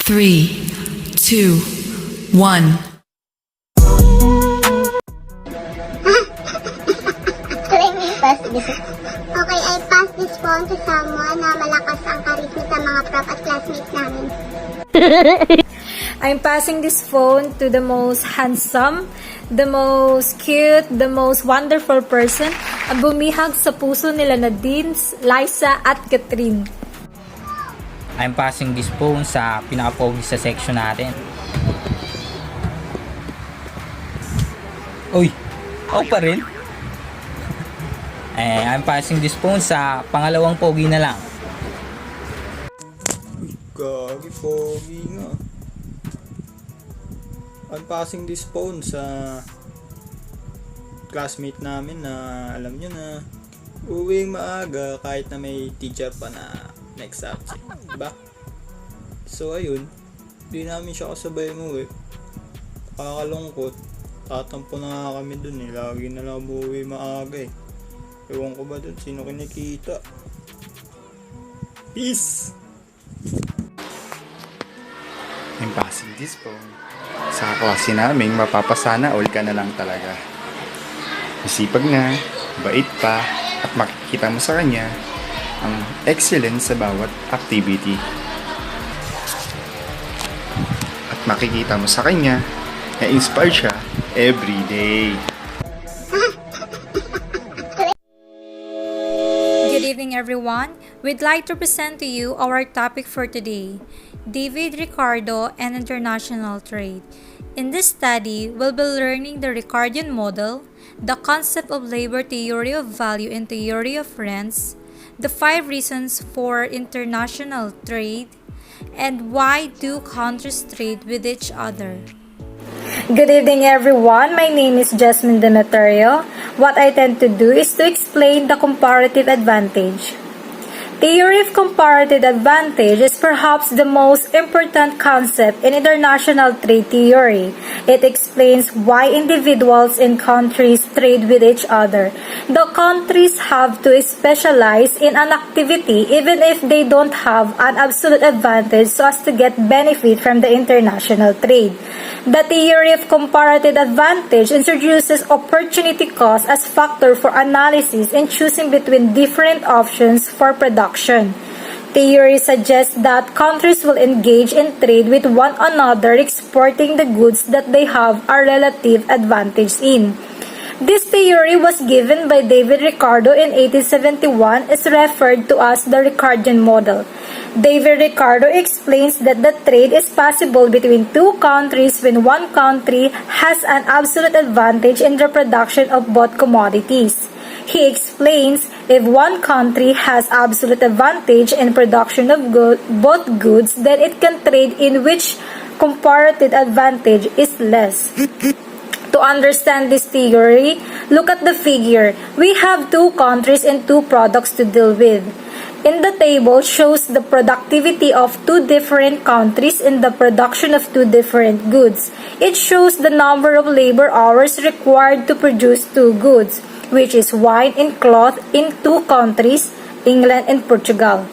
3, 2, 1. Okay, I pass this phone to someone na malakas ang charisma sa mga prof at classmates namin. I'm passing this phone to the most handsome, the most cute, the most wonderful person ang bumihag sa puso nila na Deans, Liza at Catherine. I'm passing this phone sa pinaka-pogi sa section natin. Uy, ako pa rin. I'm passing this phone sa pangalawang pogi na lang. Gagi, pogi nga. I'm passing this phone sa classmate namin na alam nyo na uwing maaga kahit na may teacher pa na next subject, diba? So ayun, di namin siya kasabay mo Kakalungkot. Tatampo na nga kami dun lagi na lang buwi maaga Ewan ko ba dun sino kinikita. Peace! I'm passing this phone sa klase namin, mapapasana all ka na lang talaga. Masipag na, bait pa, at makikita mo sa kanya ang excellence sa bawat activity. At makikita mo sa kanya na inspire siya every day. Good evening everyone. We'd like to present to you our topic for today, David, Ricardo, and International Trade. In this study, we'll be learning the Ricardian model, the concept of labor theory of value and theory of rents, the 5 reasons for international trade, and why do countries trade with each other. Good evening everyone, my name is Jasmine Demeterio. What I tend to do is to explain the comparative advantage. Theory of comparative advantage is perhaps the most important concept in international trade theory. It explains why individuals in countries trade with each other. The countries have to specialize in an activity even if they don't have an absolute advantage so as to get benefit from the international trade. The theory of comparative advantage introduces opportunity cost as factor for analysis in choosing between different options for production. Theory suggests that countries will engage in trade with one another exporting the goods that they have a relative advantage in. This theory was given by David Ricardo in 1871 is referred to as the Ricardian model. David Ricardo explains that the trade is possible between two countries when one country has an absolute advantage in the production of both commodities. He explains if one country has absolute advantage in production of both goods, then it can trade in which comparative advantage is less. To understand this theory, look at the figure. We have two countries and two products to deal with. In the table shows the productivity of two different countries in the production of two different goods. It shows the number of labor hours required to produce two goods, which is wine and cloth in two countries, England and Portugal.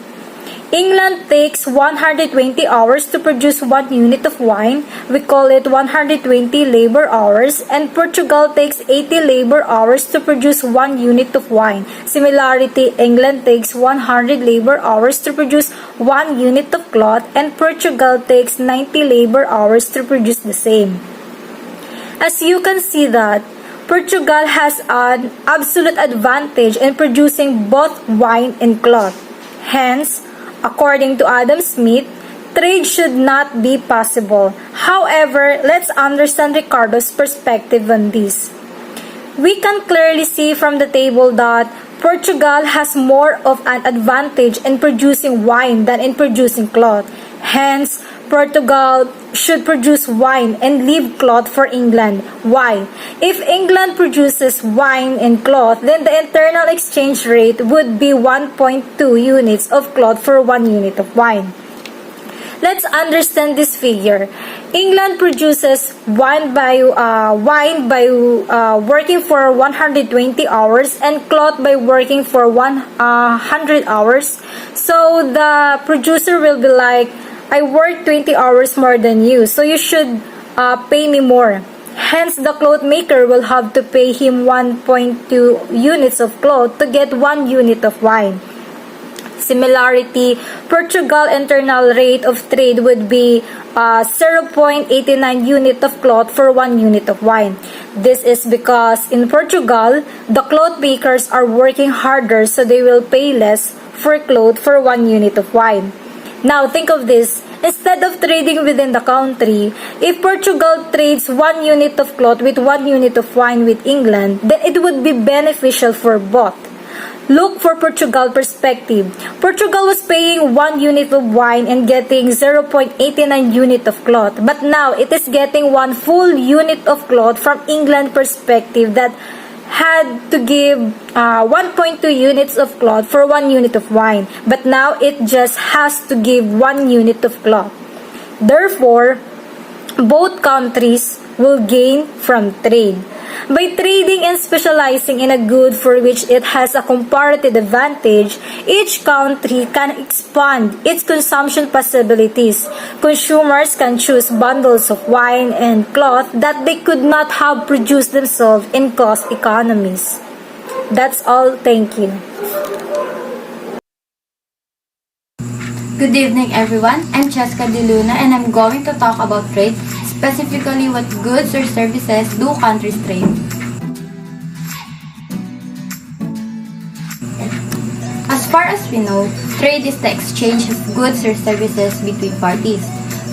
England takes 120 hours to produce 1 unit of wine. We call it 120 labor hours. And Portugal takes 80 labor hours to produce 1 unit of wine. Similarity, England takes 100 labor hours to produce 1 unit of cloth. And Portugal takes 90 labor hours to produce the same. As you can see that, Portugal has an absolute advantage in producing both wine and cloth. Hence, according to Adam Smith, trade should not be possible. However, let's understand Ricardo's perspective on this. We can clearly see from the table that Portugal has more of an advantage in producing wine than in producing cloth. Hence, Portugal should produce wine and leave cloth for England. Why? If England produces wine and cloth, then the internal exchange rate would be 1.2 units of cloth for 1 unit of wine. Let's understand this figure. England produces wine by working for 120 hours and cloth by working for 100 hours. So the producer will be like I work 20 hours more than you, so you should pay me more. Hence, the cloth maker will have to pay him 1.2 units of cloth to get 1 unit of wine. Similarity, Portugal internal rate of trade would be 0.89 unit of cloth for 1 unit of wine. This is because in Portugal, the cloth makers are working harder, so they will pay less for cloth for 1 unit of wine. Now think of this. Instead of trading within the country, if Portugal trades 1 unit of cloth with 1 unit of wine with England, then it would be beneficial for both. Look for Portugal perspective. Portugal was paying 1 unit of wine and getting 0.89 unit of cloth. But now it is getting 1 full unit of cloth from England perspective that had to give 1.2 units of cloth for 1 unit of wine. But now it just has to give 1 unit of cloth. Therefore, both countries will gain from trade. By trading and specializing in a good for which it has a comparative advantage, each country can expand its consumption possibilities. Consumers can choose bundles of wine and cloth that they could not have produced themselves in cost economies. That's all. Thank you. Good evening, everyone. I'm Cheska De Luna, and I'm going to talk about trade, specifically what goods or services do countries trade. As far as we know, trade is the exchange of goods or services between parties.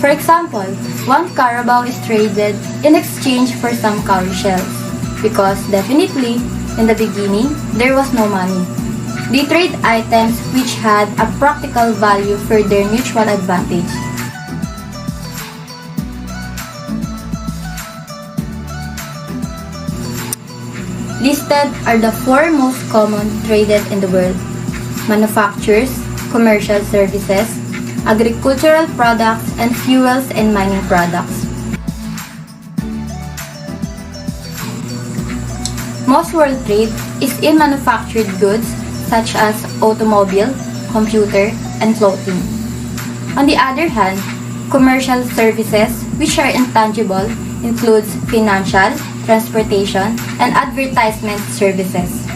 For example, 1 carabao is traded in exchange for some cowrie shells, because definitely, in the beginning, there was no money. They trade items which had a practical value for their mutual advantage. Listed are the 4 most common traded in the world: manufactures, commercial services, agricultural products, and fuels and mining products. Most world trade is in manufactured goods such as automobile, computer, and clothing. On the other hand, commercial services, which are intangible, includes financial, transportation, and advertisement services.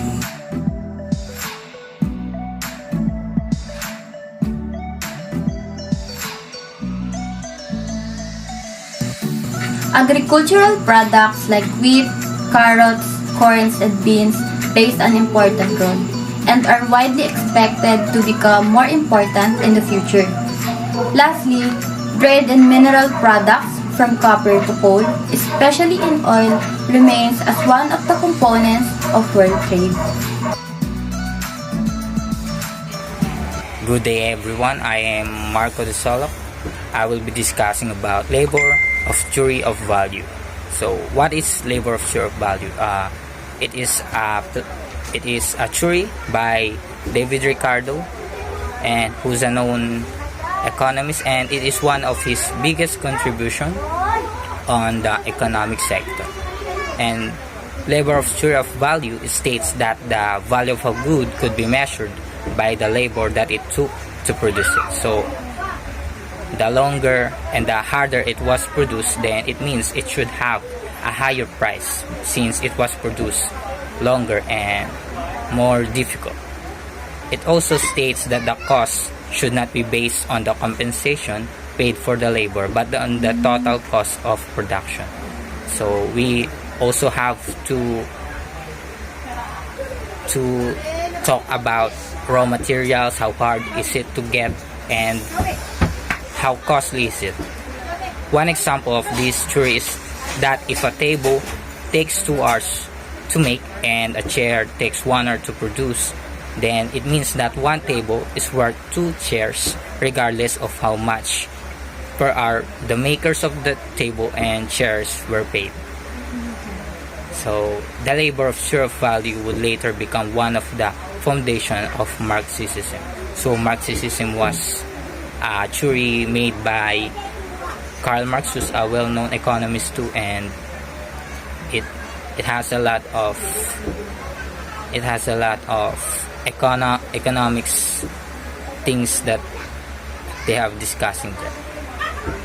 Agricultural products like wheat, carrots, corns, and beans plays an important role and are widely expected to become more important in the future. Lastly, bread and mineral products from copper to coal, especially in oil, remains as one of the components of world trade. Good day everyone, I am Marco de Solo. I will be discussing about labor of theory of value. So what is labor of theory of value? It is a theory by David Ricardo, and who's a known economist, and it is one of his biggest contribution on the economic sector. And labor of theory of value states that the value of a good could be measured by the labor that it took to produce it. So the longer and the harder it was produced, then it means it should have a higher price since it was produced longer and more difficult. It also states that the cost should not be based on the compensation paid for the labor, but on the total cost of production. So we also have to talk about raw materials, how hard is it to get, and how costly is it. One example of this theory is that if a table takes 2 hours to make and a chair takes 1 hour to produce, then it means that one table is worth 2 chairs regardless of how much per hour the makers of the table and chairs were paid. So the labor of theory of value would later become one of the foundation of Marxism. So Marxism was a theory made by Karl Marx, who's a well-known economist too, and it has a lot of economics things that they have discussing there.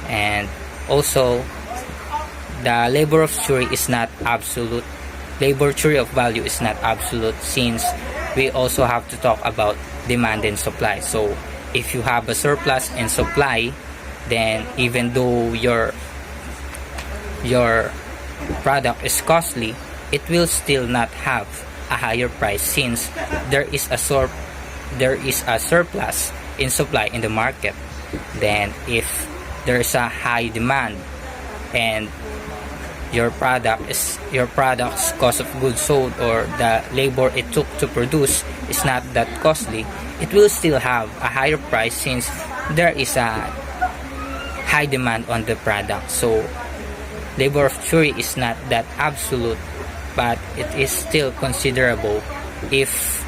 And also, the labor of theory is not absolute. Labor theory of value is not absolute, since we also have to talk about demand and supply. So if you have a surplus in supply, then even though your product is costly, it will still not have a higher price, since there is a surplus in supply in the market. Then if there is a high demand and your product's cost of goods sold, or the labor it took to produce, is not that costly, it will still have a higher price, since there is a high demand on the product. So labor of theory is not that absolute, but it is still considerable if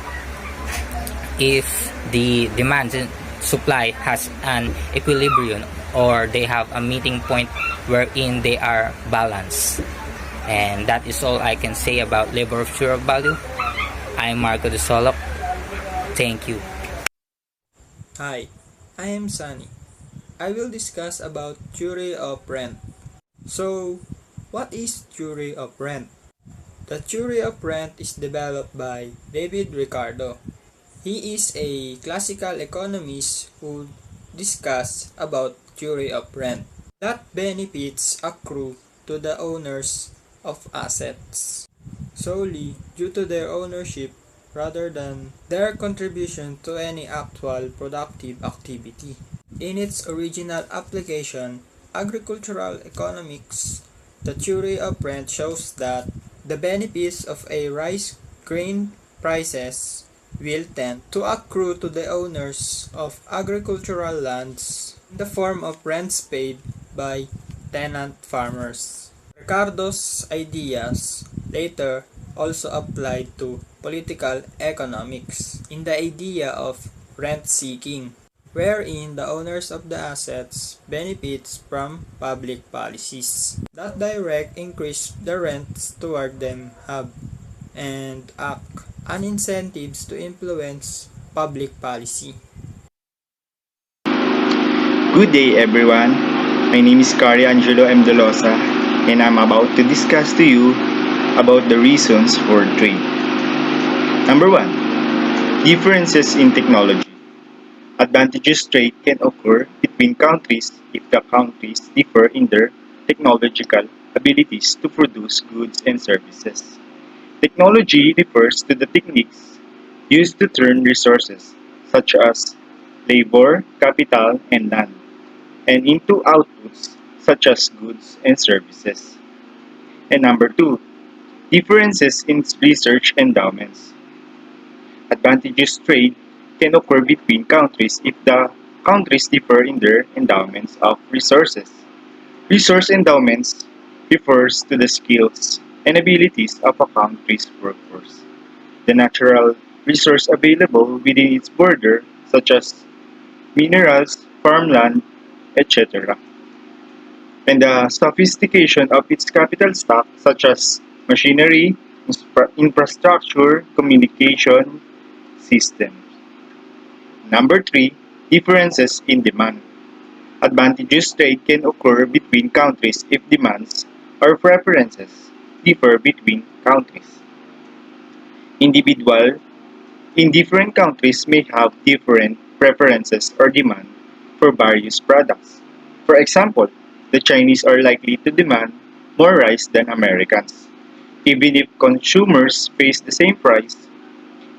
the demand and supply has an equilibrium, or they have a meeting point wherein they are balanced. And that is all I can say about labor of theory of value. I'm Marco de Solok. Thank you. Hi, I am Sunny. I will discuss about theory of rent. So, what is theory of rent? The theory of rent is developed by David Ricardo. He is a classical economist who discussed about theory of rent, that benefits accrue to the owners of assets solely due to their ownership rather than their contribution to any actual productive activity. In its original application, agricultural economics, the theory of rent shows that the benefits of a rice grain prices will tend to accrue to the owners of agricultural lands in the form of rents paid by tenant farmers. Ricardo's ideas later also applied to political economics in the idea of rent seeking, wherein the owners of the assets benefits from public policies that direct increase the rents toward them have and act on incentives to influence public policy. Good day, everyone. My name is Cari Angelo M. Dolosa, and I'm about to discuss to you about the reasons for trade. Number 1. Differences in technology. Advantageous trade can occur between countries if the countries differ in their technological abilities to produce goods and services. Technology refers to the techniques used to turn resources, such as labor, capital, and land, and into outputs, such as goods and services. And number 2, differences in research endowments. Advantageous trade can occur between countries if the countries differ in their endowments of resources. Resource endowments refers to the skills and abilities of a country's workforce, the natural resource available within its border, such as minerals, farmland, etc., and the sophistication of its capital stock, such as machinery, infrastructure, communication systems. Number 3, differences in demand. Advantageous trade can occur between countries if demands or preferences differ between countries. Individual in different countries may have different preferences or demand for various products. For example, the Chinese are likely to demand more rice than Americans. Even if consumers face the same price,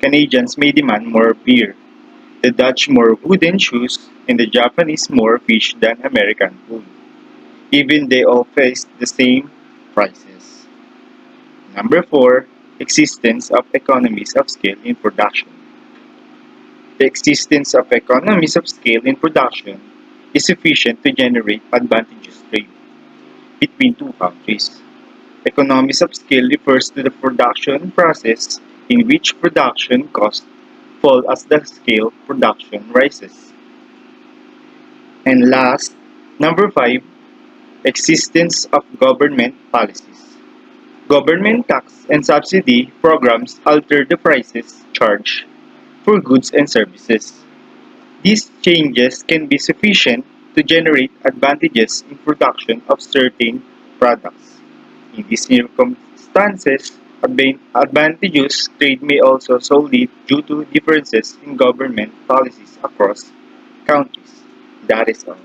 Canadians may demand more beer, the Dutch more wooden shoes, and the Japanese more fish than American food. Even they all face the same prices. Number 4, existence of economies of scale in production. The existence of economies of scale in production is sufficient to generate advantageous trade between two countries. Economies of scale refers to the production process in which production costs fall as the scale production rises. And last, number 5, existence of government policies. Government tax and subsidy programs alter the prices charged for goods and services. These changes can be sufficient to generate advantages in production of certain products. In these circumstances, advantageous trade may also solely due to differences in government policies across countries. That is all.